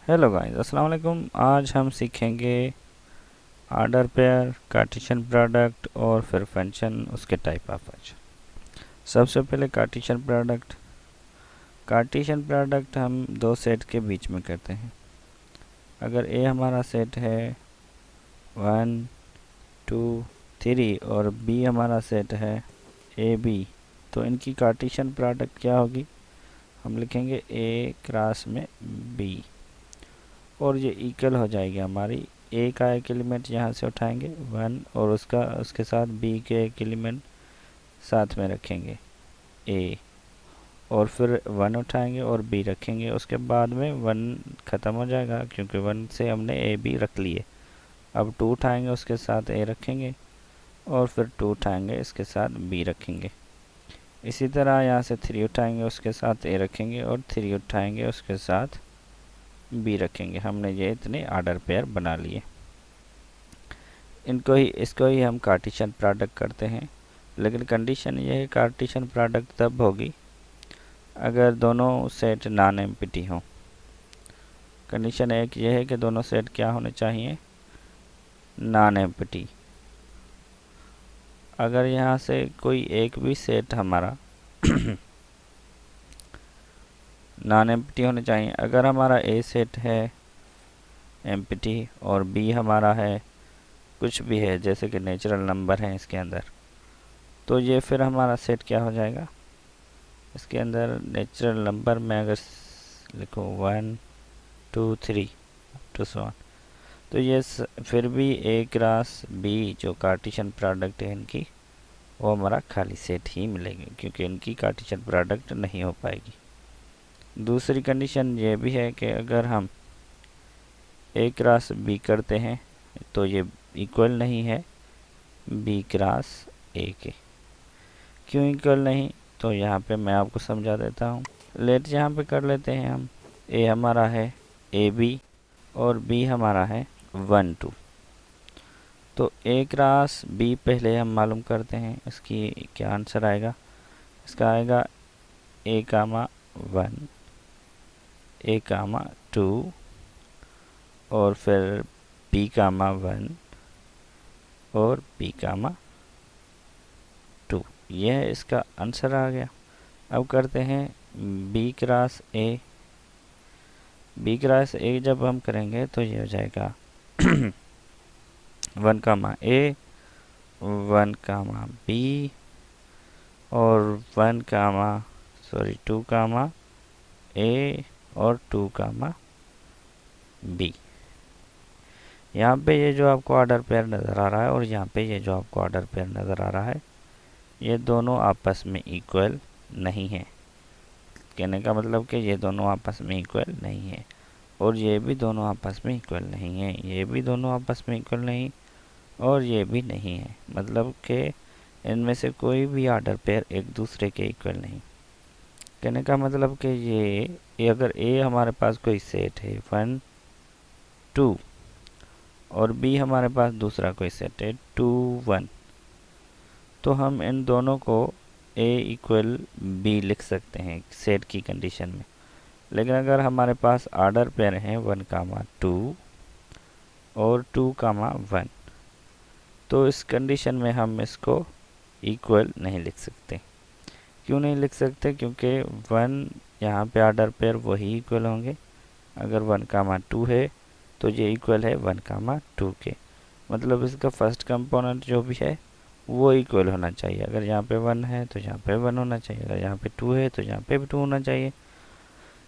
Hello guys, अस्सलाम वालेकुम। आज हम सीखेंगे ऑर्डर पेयर, कार्टेशियन प्रोडक्ट और फिर फंक्शन, उसके टाइप ऑफ फंक्शन। सबसे पहले कार्टेशियन प्रोडक्ट हम दो सेट के बीच में करते हैं। अगर ए हमारा सेट है 1 2 3 और बी हमारा सेट है ए बी, तो इनकी कार्टेशियन प्रोडक्ट क्या होगी? हम लिखेंगे ए क्रॉस में बी और ये इक्वल हो जाएगी हमारी। ए का एक एलिमेंट यहाँ से उठाएंगे 1 और उसके साथ बी के एक एलिमेंट साथ में रखेंगे ए, और फिर 1 उठाएंगे और बी रखेंगे। उसके बाद में 1 ख़त्म हो जाएगा क्योंकि 1 से हमने ए बी रख लिए। अब 2 उठाएंगे, उसके साथ ए रखेंगे और फिर 2 उठाएंगे, इसके साथ बी रखेंगे। इसी तरह यहाँ से 3 उठाएंगे, उसके साथ ए रखेंगे और 3 उठाएंगे, उसके साथ बी रखेंगे। हमने ये इतने ऑर्डर पेयर बना लिए। इसको ही हम कार्टेशियन प्रोडक्ट करते हैं। लेकिन कंडीशन ये है, कार्टेशियन प्रोडक्ट तब होगी अगर दोनों सेट नॉन एम्प्टी हों। कंडीशन एक ये है कि दोनों सेट क्या होने चाहिए? Non empty. अगर यहाँ से कोई एक भी सेट हमारा नॉन एम्प्टी होने चाहिए। अगर हमारा ए सेट है एम्प्टी और बी हमारा है कुछ भी है, जैसे कि नेचुरल नंबर है इसके अंदर, तो ये फिर हमारा सेट क्या हो जाएगा? इसके अंदर नेचुरल नंबर में अगर लिखो 1 2 3 टू सो ऑन, तो ये फिर भी ए क्रॉस बी जो कार्टेशियन प्रोडक्ट है इनकी, वो हमारा खाली सेट ही मिलेगी क्योंकि इनकी कार्टेशियन प्रोडक्ट नहीं हो पाएगी। दूसरी कंडीशन ये भी है कि अगर हम ए क्रॉस बी करते हैं तो ये इक्वल नहीं है बी क्रॉस ए के। क्यों इक्वल नहीं? तो यहाँ पे मैं आपको समझा देता हूँ। लेट यहाँ पे कर लेते हैं हम। ए हमारा है ए बी और बी हमारा है 1 2। तो ए क्रॉस बी पहले हम मालूम करते हैं। इसकी क्या आंसर आएगा? इसका आएगा ए कामा 1, ए कामा 2 और फिर बी कामा 1 और बी कामा 2। यह इसका आंसर आ गया। अब करते हैं B cross A. B cross A जब हम करेंगे तो ये हो जाएगा 1 कामा ए, 1 कामा बी और 2 कामा ए और 2 कामा बी। यहाँ पे ये जो आपको ऑर्डर पेयर नज़र आ रहा है और यहाँ पे ये जो आपको ऑर्डर पेयर नज़र आ रहा है, ये दोनों आपस में इक्वल नहीं है। कहने का मतलब कि ये दोनों आपस में इक्वल नहीं है और ये भी दोनों आपस में इक्वल नहीं है, ये भी दोनों आपस में इक्वल नहीं और ये भी नहीं है। मतलब कि इनमें से कोई भी ऑर्डर पेयर एक दूसरे के इक्वल नहीं। कहने का मतलब कि ये अगर ए हमारे पास कोई सेट है 1 2 और बी हमारे पास दूसरा कोई सेट है 2 1, तो हम इन दोनों को ए इक्वल बी लिख सकते हैं सेट की कंडीशन में। लेकिन अगर हमारे पास ऑर्डर पेयर है 1 कामा 2 और 2 कामा 1, तो इस कंडीशन में हम इसको इक्वल नहीं लिख सकते। क्यों नहीं लिख सकते? क्योंकि 1 यहाँ पे ऑर्डर पेयर वही इक्वल होंगे। अगर 1 कामा 2 है तो ये इक्वल है 1 कामा 2 के। मतलब इसका फर्स्ट कंपोनेंट जो भी है वो इक्वल होना चाहिए। अगर यहाँ पे 1 है तो यहाँ पे 1 होना चाहिए, अगर यहाँ पे 2 है तो यहाँ पे भी 2 होना चाहिए।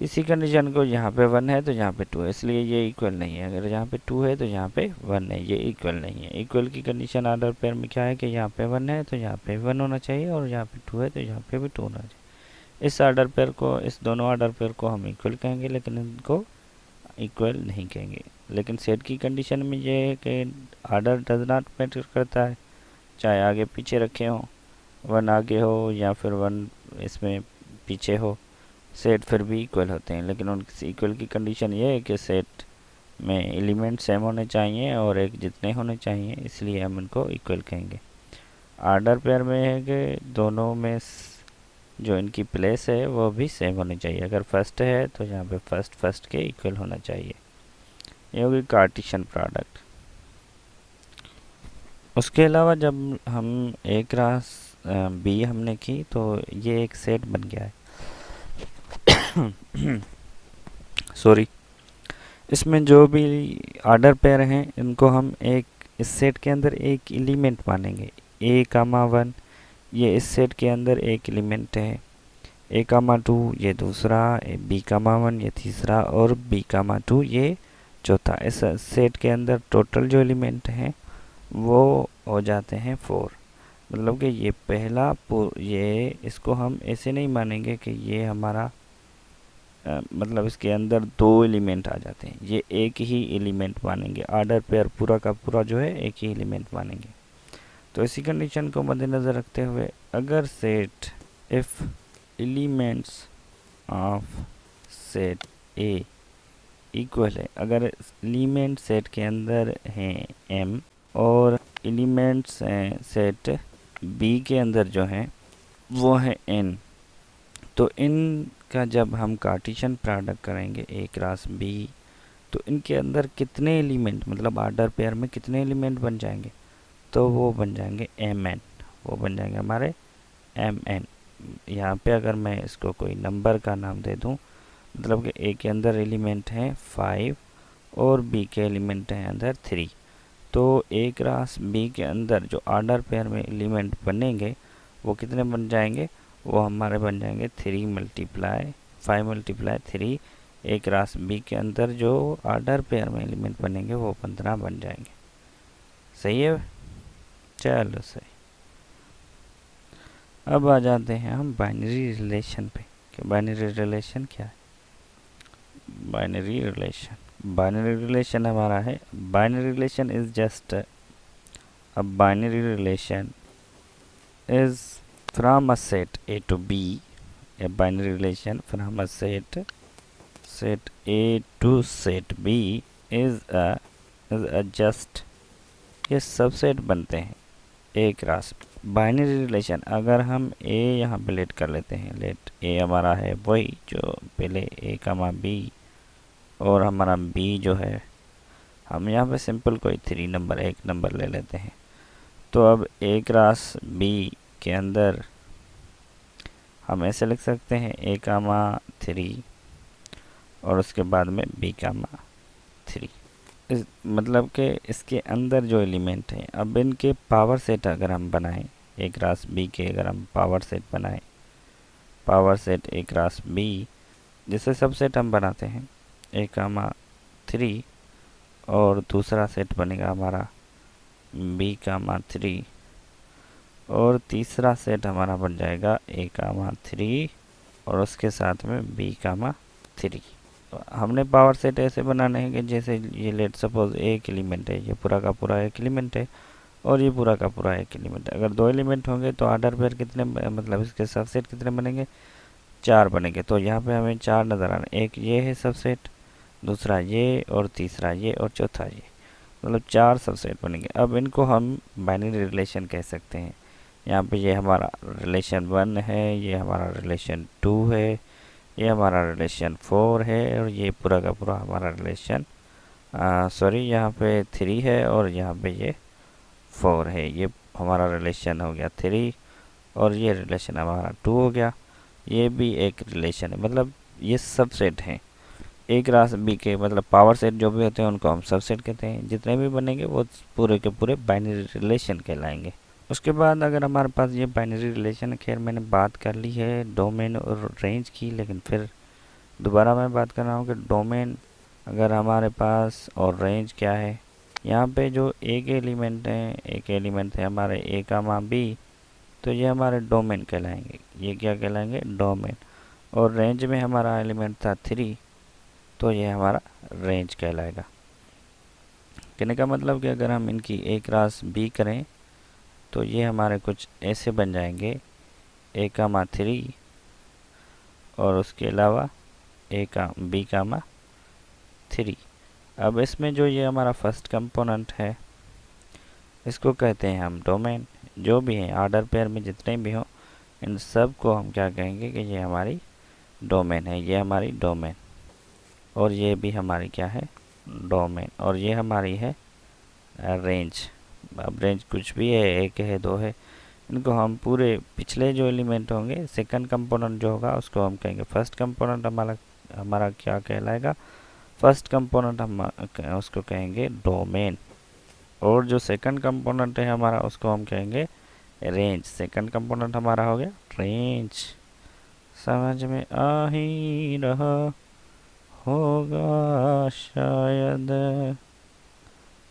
इसी कंडीशन को यहाँ पे 1 है तो यहाँ पे 2 है, इसलिए ये इक्वल नहीं है। अगर यहाँ पे 2 है तो यहाँ पे 1 है, ये इक्वल नहीं है। इक्वल की कंडीशन ऑर्डर पेयर में क्या है कि यहाँ पे 1 है तो यहाँ पे 1 होना चाहिए और यहाँ पे 2 है तो यहाँ पे भी 2 होना चाहिए। इस ऑर्डर पेयर को, इस दोनों ऑर्डर पेयर को हम इक्वल कहेंगे, लेकिन इनको इक्वल नहीं कहेंगे। लेकिन सेट की कंडीशन में ये है कि ऑर्डर डज नॉट मैटर करता है, चाहे आगे पीछे रखे हों, 1 आगे हो या फिर 1 इसमें पीछे हो, सेट फिर भी इक्वल होते हैं। लेकिन उनकी इक्वल की कंडीशन ये है कि सेट में एलिमेंट सेम होने चाहिए और एक जितने होने चाहिए, इसलिए हम इनको इक्वल कहेंगे। ऑर्डर पेयर में है कि दोनों में जो इनकी प्लेस है वो भी सेम होनी चाहिए। अगर फर्स्ट है तो यहाँ पे फर्स्ट के इक्वल होना चाहिए। ये होगी कार्टेशियन प्रोडक्ट। उसके अलावा जब हम ए क्रॉस बी हमने की तो ये एक सेट बन गया है। सॉरी, इसमें जो भी ऑर्डर पेयर हैं इनको हम एक इस सेट के अंदर एक एलिमेंट मानेंगे। ए कामा 1 ये इस सेट के अंदर एक एलिमेंट है, ए कामा 2 ये दूसरा, बी कामा 1 ये तीसरा और बी कामा 2 ये चौथा। इस सेट के अंदर टोटल जो एलिमेंट हैं वो हो जाते हैं 4। मतलब कि ये पहला ये इसको हम ऐसे नहीं मानेंगे कि ये हमारा मतलब इसके अंदर 2 एलिमेंट आ जाते हैं, ये एक ही एलिमेंट मानेंगे। ऑर्डर पेयर पूरा का पूरा जो है एक ही एलिमेंट मानेंगे। तो इसी कंडीशन को मद्देनज़र रखते हुए अगर set if elements of set A equal है, अगर एलिमेंट सेट के अंदर हैं m और एलिमेंट्स सेट बी के अंदर जो हैं वो है n, तो इनका जब हम कार्टेशियन प्रोडक्ट करेंगे ए क्रॉस बी तो इनके अंदर कितने एलिमेंट मतलब ऑर्डर पेयर में कितने एलिमेंट बन जाएंगे, तो वो बन जाएंगे mn, वो बन जाएंगे हमारे mn। यहाँ पे अगर मैं इसको कोई नंबर का नाम दे दूँ, मतलब कि ए के अंदर एलिमेंट हैं 5 और बी के एलिमेंट हैं अंदर 3, तो ए क्रॉस बी के अंदर जो ऑर्डर पेयर में एलिमेंट बनेंगे वो कितने बन जाएंगे, वो हमारे बन जाएंगे 3 मल्टीप्लाई 5 मल्टीप्लाई 3। ए क्रॉस बी के अंदर जो ऑर्डर पेयर में एलिमेंट बनेंगे वो 15 बन जाएंगे। सही है, चलो सही। अब आ जाते हैं हम बाइनरी रिलेशन पे कि बाइनरी रिलेशन क्या है। बाइनरी रिलेशन हमारा है, binary relation is just a binary relation is from a set A to B, a binary relation from a set A to set B is a just ये subset बनते हैं ए cross binary relation. अगर हम ए यहाँ पे late कर लेते हैं, लेट ए हमारा है वही जो पहले ए कामा बी और हमारा बी जो है हम यहाँ पे सिंपल कोई 3 नंबर एक नंबर ले लेते हैं। तो अब ए क्रॉस बी के अंदर हम ऐसे लिख सकते हैं ए कामा 3 और उसके बाद में बी कामा 3। मतलब कि इसके अंदर जो एलिमेंट हैं, अब इनके पावर सेट अगर हम बनाएं, ए क्रॉस बी के अगर हम पावर सेट बनाएं, power set A cross B जिसे सबसेट हम बनाते हैं ए कामा 3 और दूसरा सेट बनेगा हमारा बी कामा 3 और तीसरा सेट हमारा बन जाएगा ए कामा 3 और उसके साथ में बी कामा 3। हमने पावर सेट ऐसे बनाने हैं कि जैसे ये लेट सपोज एक एलिमेंट है, ये पूरा का पूरा एक एलिमेंट है और ये पूरा का पूरा एक एलिमेंट है। अगर 2 एलिमेंट होंगे तो ऑर्डर पेयर कितने मतलब इसके सबसेट कितने बनेंगे, 4 बनेंगे। तो यहाँ पे हमें 4 नज़र आ रहे हैं, एक ये है सबसेट, दूसरा ये और तीसरा ये और चौथा ये, मतलब 4 सबसेट बनेंगे। अब इनको हम बाइनरी रिलेशन कह सकते हैं। यहाँ पे ये हमारा रिलेशन 1 है, ये हमारा रिलेशन 2 है, ये हमारा रिलेशन 4 है और ये पूरा का पूरा हमारा रिलेशन सॉरी यहाँ पे 3 है और यहाँ पे ये 4 है। ये हमारा रिलेशन हो गया 3 और ये रिलेशन हमारा 2 हो गया। ये भी एक रिलेशन है, मतलब ये सबसेट हैं ए क्रॉस बी के, मतलब पावर सेट जो भी होते हैं उनको हम सबसेट कहते हैं। जितने भी बनेंगे वो पूरे के पूरे बाइनरी रिलेशन कहलाएंगे। उसके बाद अगर हमारे पास ये बाइनरी रिलेशन, खैर मैंने बात कर ली है डोमेन और रेंज की, लेकिन फिर दोबारा मैं बात कर रहा हूँ कि डोमेन अगर हमारे पास और रेंज क्या है। यहाँ पे जो एक एलिमेंट है हमारे ए कामा बी, तो ये हमारे डोमेन कहलाएंगे। ये क्या कहलाएंगे, डोमेन। और रेंज में हमारा एलिमेंट था 3, तो ये हमारा रेंज कहलाएगा। कहने का मतलब कि अगर हम इनकी ए क्रॉस बी करें तो ये हमारे कुछ ऐसे बन जाएंगे ए कामा 3 और उसके अलावा बी कामा 3। अब इसमें जो ये हमारा फर्स्ट कंपोनेंट है इसको कहते हैं हम डोमेन। जो भी हैं ऑर्डर पेयर में जितने भी हों इन सब को हम क्या कहेंगे कि ये हमारी डोमेन है, ये हमारी डोमेन और ये भी हमारी क्या है, डोमेन, और ये हमारी है रेंज। अब रेंज कुछ भी है, एक है, दो है, इनको हम पूरे पिछले जो एलिमेंट होंगे, सेकंड कंपोनेंट जो होगा उसको हम कहेंगे फर्स्ट कंपोनेंट। हमारा हमारा क्या कहलाएगा, फर्स्ट कंपोनेंट हम उसको कहेंगे डोमेन, और जो सेकंड कंपोनेंट है हमारा उसको हम कहेंगे रेंज। सेकंड कंपोनेंट हमारा हो गया रेंज। समझ में आ ही रहा होगा शायद,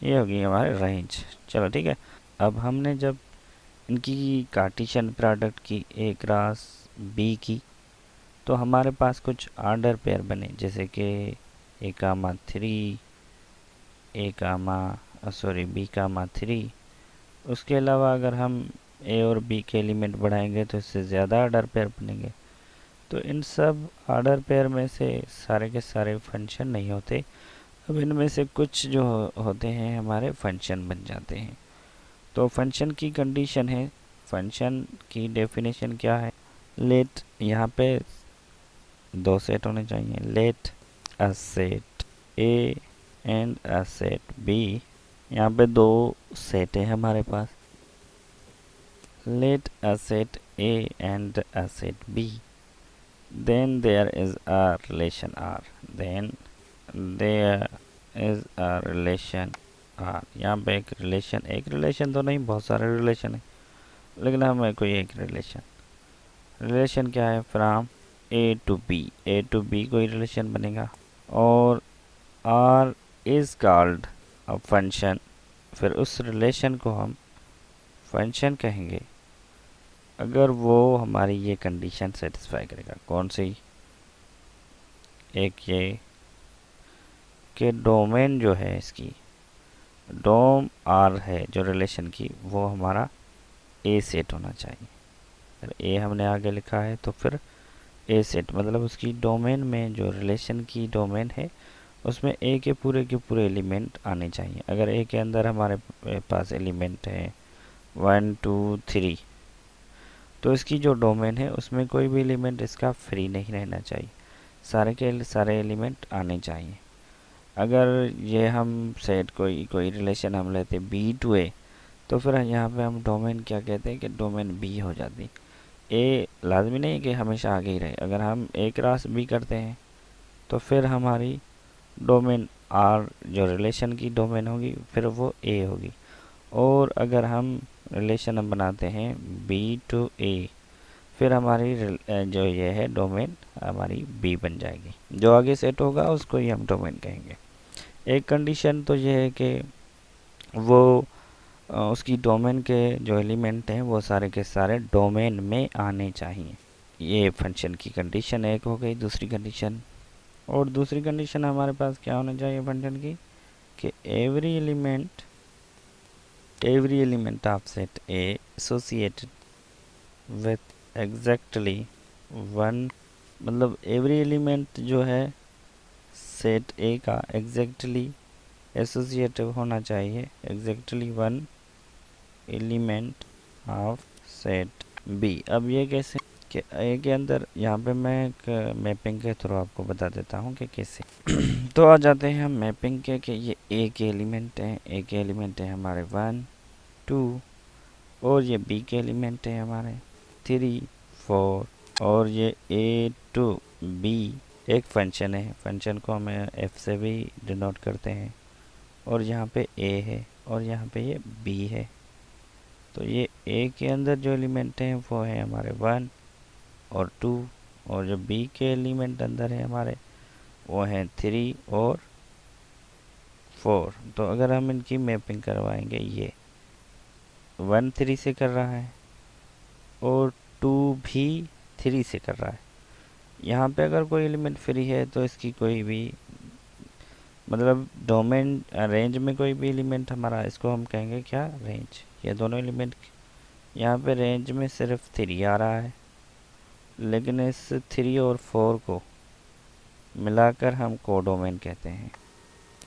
ये होगी हमारे रेंज। चलो ठीक है। अब हमने जब इनकी कार्टेशियन प्रोडक्ट की ए क्रॉस बी की, तो हमारे पास कुछ ऑर्डर पेयर बने, जैसे कि ए कामा थ्री, ए कामा सॉरी बी कामा थ्री। उसके अलावा अगर हम ए और बी के एलिमेंट बढ़ाएंगे तो इससे ज़्यादा ऑर्डर पेयर बनेंगे। तो इन सब ऑर्डर पेयर में से सारे के सारे फंक्शन नहीं होते। अब इनमें से कुछ जो होते हैं हमारे फंक्शन बन जाते हैं। तो फंक्शन की कंडीशन है, फंक्शन की डेफिनेशन क्या है, लेट, यहाँ पे दो सेट होने चाहिए, let a set A and a set B. यहाँ पे दो सेट है हमारे पास, let a set A and a set B, then there is a relation R, then there is a relation R। यहाँ पे एक रिलेशन तो नहीं, बहुत सारे रिलेशन है, लेकिन हमें कोई एक रिलेशन क्या है, फ्रॉम ए टू बी कोई रिलेशन बनेगा, और R is called a function, फिर उस रिलेशन को हम फंक्शन कहेंगे अगर वो हमारी ये कंडीशन सेटिस्फाई करेगा। कौन सी, एक ये कि डोमेन जो है इसकी, डोम आर है जो रिलेशन की, वो हमारा ए सेट होना चाहिए। अगर ए हमने आगे लिखा है तो फिर ए सेट, मतलब उसकी डोमेन में जो रिलेशन की डोमेन है उसमें ए के पूरे एलिमेंट आने चाहिए। अगर ए के अंदर हमारे पास एलिमेंट है 1 2 3, तो इसकी जो डोमेन है उसमें कोई भी एलिमेंट इसका फ्री नहीं रहना चाहिए, सारे के सारे एलिमेंट आने चाहिए। अगर ये हम सेट कोई रिलेशन हम लेते बी टू ए, तो फिर यहाँ पे हम डोमेन क्या कहते हैं कि डोमेन बी हो जाती। ए लाजमी नहीं है कि हमेशा आगे ही रहे, अगर हम ए क्रॉस बी करते हैं तो फिर हमारी डोमेन आर जो रिलेशन की डोमेन होगी फिर वो ए होगी। और अगर हम रिलेशन हम बनाते हैं बी टू ए, फिर हमारी जो ये है डोमेन हमारी बी बन जाएगी, जो आगे सेट होगा उसको ही हम डोमेन कहेंगे। एक कंडीशन तो ये है कि वो उसकी डोमेन के जो एलिमेंट हैं वो सारे के सारे डोमेन में आने चाहिए। ये फंक्शन की कंडीशन एक हो गई। दूसरी कंडीशन, और दूसरी कंडीशन हमारे पास क्या होना चाहिए फंक्शन की, कि every element of set A associated with exactly one, मतलब एवरी एलिमेंट जो है सेट ए का एग्जैक्टली एसोसिएटिव होना चाहिए, exactly one element of set B. अब ये कैसे, कि ए के अंदर, यहाँ पे मैं एक मैपिंग के थ्रू आपको बता देता हूँ कि कैसे। तो आ जाते हैं हम मैपिंग के, कि ये ए के एलिमेंट हैं, ए के एलिमेंट हैं हमारे 1 2, और ये बी के एलिमेंट हैं हमारे 3 4, और ये ए टू बी एक फंक्शन है, फंक्शन को हम एफ से भी डिनोट करते हैं, और यहाँ पे ए है और यहाँ पे ये बी है। तो ये ए के अंदर जो एलिमेंट हैं वो है हमारे 1 और 2, और जो बी के एलिमेंट अंदर है हमारे वो हैं 3 और 4। तो अगर हम इनकी मैपिंग करवाएंगे, ये 1 3 से कर रहा है और 2 भी 3 से कर रहा है। यहाँ पे अगर कोई एलिमेंट फ्री है तो इसकी कोई भी, मतलब डोमेन रेंज में कोई भी एलिमेंट हमारा, इसको हम कहेंगे क्या, रेंज। ये दोनों एलिमेंट यहाँ पे रेंज में सिर्फ 3 आ रहा है, लेकिन इस 3 और 4 को मिलाकर हम कोडोमेन कहते हैं।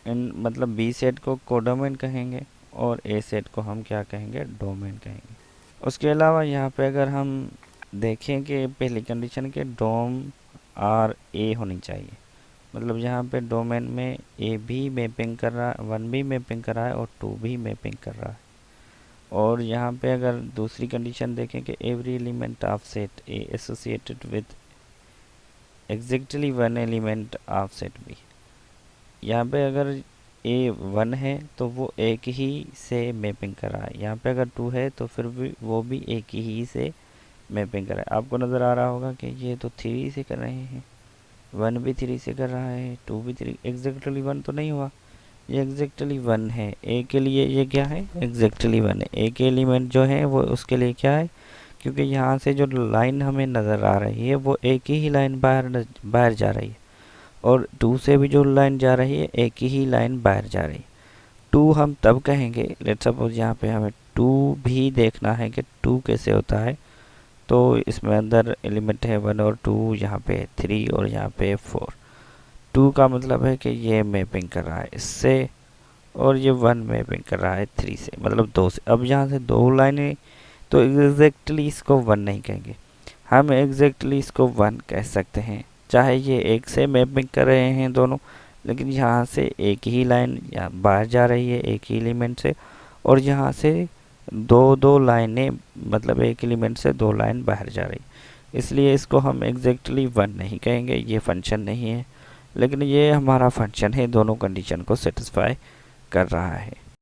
इन मतलब बी सेट को कोडोमेन कहेंगे और ए सेट को हम क्या कहेंगे, डोमेन कहेंगे। उसके अलावा यहाँ पे अगर हम देखें कि पहली कंडीशन के डोम आर ए होनी चाहिए, मतलब यहाँ पे डोमेन में ए भी मैपिंग कर रहा है, 1 भी मैपिंग कर रहा है और 2 भी मैपिंग कर रहा है। और यहाँ पे अगर दूसरी कंडीशन देखें कि every element of set A associated with exactly 1 element of set B, यहाँ पे अगर ए 1 है तो वो एक ही से मैपिंग कर रहा है, यहाँ पे अगर 2 है तो फिर भी वो भी एक ही से मैपिंग कर रहा है। आपको नज़र आ रहा होगा कि ये तो 3 से कर रहे हैं, 1 भी 3 से कर रहा है, 2 भी 3, एग्जैक्टली 1 तो नहीं हुआ, ये एग्जैक्टली 1 है। ए के लिए ये क्या है, एग्जैक्टली 1 है। ए के एलिमेंट जो है वो उसके लिए क्या है, क्योंकि यहाँ से जो लाइन हमें नज़र आ रही है वो एक ही लाइन बाहर जा रही है, और 2 से भी जो लाइन जा रही है एक ही लाइन बाहर जा रही है। 2 हम तब कहेंगे, लेट्स सपोज यहाँ पे हमें 2 भी देखना है कि 2 कैसे होता है, तो इसमें अंदर एलिमेंट है 1 और 2, यहाँ पे 3 और यहाँ पे 4। 2 का मतलब है कि ये मैपिंग कर रहा है इससे, और ये 1 मैपिंग कर रहा है 3 से, मतलब 2 से। अब यहाँ से 2 लाइनें, तो एग्जैक्टली इसको 1 नहीं कहेंगे, हम एग्जैक्टली इसको 1 कह सकते हैं, चाहे ये एक से मैपिंग कर रहे हैं दोनों, लेकिन यहाँ से एक ही लाइन बाहर जा रही है एक ही एलिमेंट से, और यहाँ से दो दो लाइनें, मतलब एक एलिमेंट से 2 लाइन बाहर जा रही, इसलिए इसको हम एग्जैक्टली 1 नहीं कहेंगे, ये फंक्शन नहीं है। लेकिन ये हमारा फंक्शन है, दोनों कंडीशन को सेटिस्फाई कर रहा है।